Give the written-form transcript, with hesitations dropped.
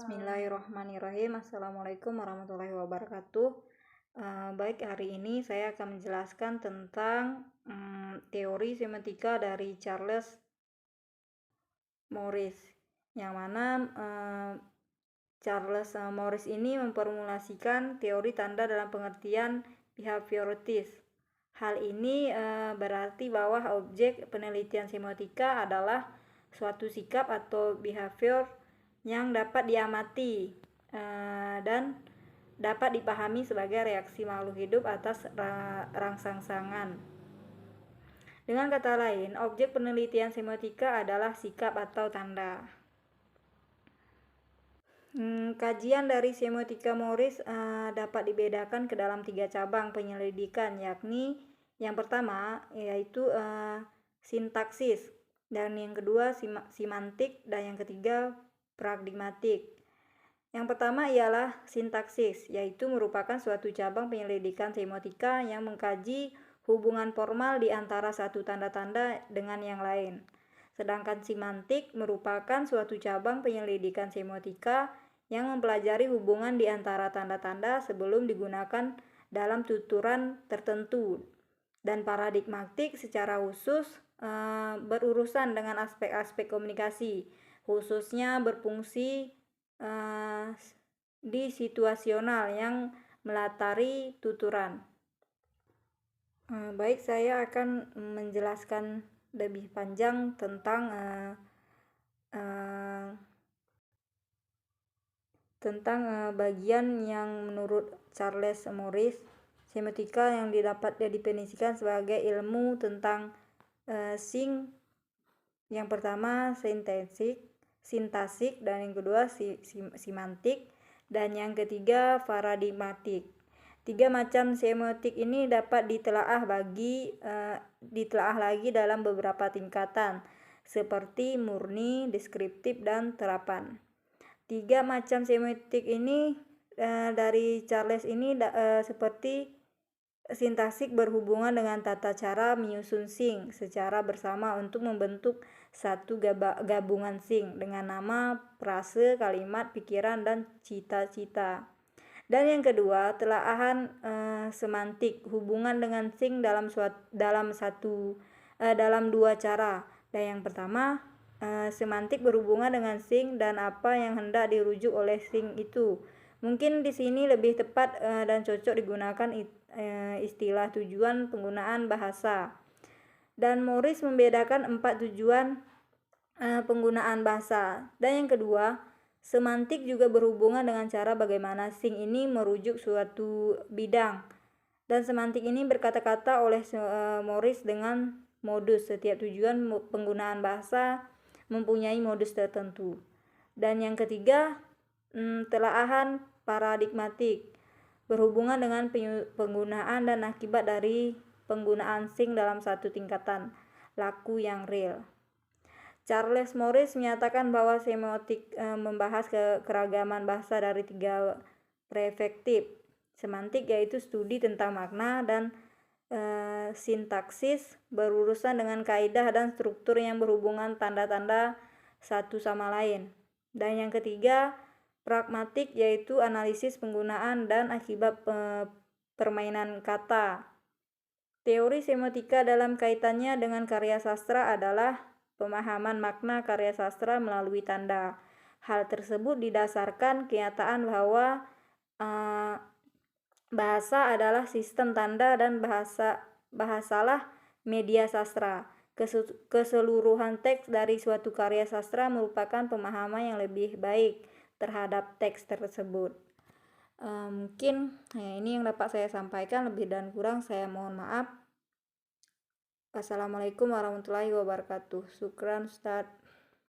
Bismillahirrahmanirrahim. Assalamualaikum warahmatullahi wabarakatuh. Baik, hari ini saya akan menjelaskan tentang teori semiotika dari Charles Morris, yang mana Charles Morris ini memformulasikan teori tanda dalam pengertian behavioristis. Hal ini berarti bahwa objek penelitian semiotika adalah suatu sikap atau behavior yang dapat diamati dan dapat dipahami sebagai reaksi makhluk hidup atas rangsangan. Dengan kata lain, objek penelitian semiotika adalah sikap atau tanda. Kajian dari semiotika Morris dapat dibedakan ke dalam 3 cabang penyelidikan, yakni yang pertama yaitu sintaksis, dan yang kedua simantik, dan yang ketiga pragmatik. Yang pertama ialah sintaksis, yaitu merupakan suatu cabang penyelidikan semiotika yang mengkaji hubungan formal di antara satu tanda-tanda dengan yang lain. Sedangkan simantik merupakan suatu cabang penyelidikan semiotika yang mempelajari hubungan di antara tanda-tanda sebelum digunakan dalam tuturan tertentu. Dan paradigmatik secara khusus berurusan dengan aspek-aspek komunikasi, khususnya berfungsi di situasional yang melatari tuturan. Baik, saya akan menjelaskan lebih panjang tentang bagian yang menurut Charles Morris semiotika yang dapat didefinisikan sebagai ilmu tentang sing. Yang pertama sintasik, dan yang kedua simantik, dan yang ketiga paradigmatik. 3 macam semiotik ini dapat ditelaah lagi dalam beberapa tingkatan, seperti murni, deskriptif, dan terapan. 3 macam semiotik ini dari Charles ini seperti sintasik berhubungan dengan tata cara menyusun sing secara bersama untuk membentuk satu gabungan sing dengan nama, frase, kalimat, pikiran, dan cita-cita. Dan yang kedua, telaahan semantik, hubungan dengan sing dalam 2 cara. Dan yang pertama, semantik berhubungan dengan sing dan apa yang hendak dirujuk oleh sing itu. Mungkin di sini lebih tepat dan cocok digunakan istilah tujuan penggunaan bahasa. Dan Morris membedakan 4 tujuan penggunaan bahasa. Dan yang kedua, semantik juga berhubungan dengan cara bagaimana sing ini merujuk suatu bidang. Dan semantik ini berkata-kata oleh Morris dengan modus. Setiap tujuan penggunaan bahasa mempunyai modus tertentu. Dan yang ketiga, telaahan paradigmatik berhubungan dengan penggunaan dan akibat dari penggunaan sing dalam satu tingkatan laku yang real. Charles Morris menyatakan bahwa semiotik membahas keragaman bahasa dari 3 perspektif. Semantik yaitu studi tentang makna, dan sintaksis berurusan dengan kaidah dan struktur yang berhubungan tanda-tanda satu sama lain. Dan yang ketiga, pragmatik yaitu analisis penggunaan dan akibat permainan kata. Teori semiotika dalam kaitannya dengan karya sastra adalah pemahaman makna karya sastra melalui tanda. Hal tersebut didasarkan kenyataan bahwa bahasa adalah sistem tanda dan bahasalah media sastra. Keseluruhan teks dari suatu karya sastra merupakan pemahaman yang lebih baik terhadap teks tersebut. Mungkin ini yang dapat saya sampaikan, lebih dan kurang saya mohon maaf. Wassalamualaikum warahmatullahi wabarakatuh. Syukran Ustaz.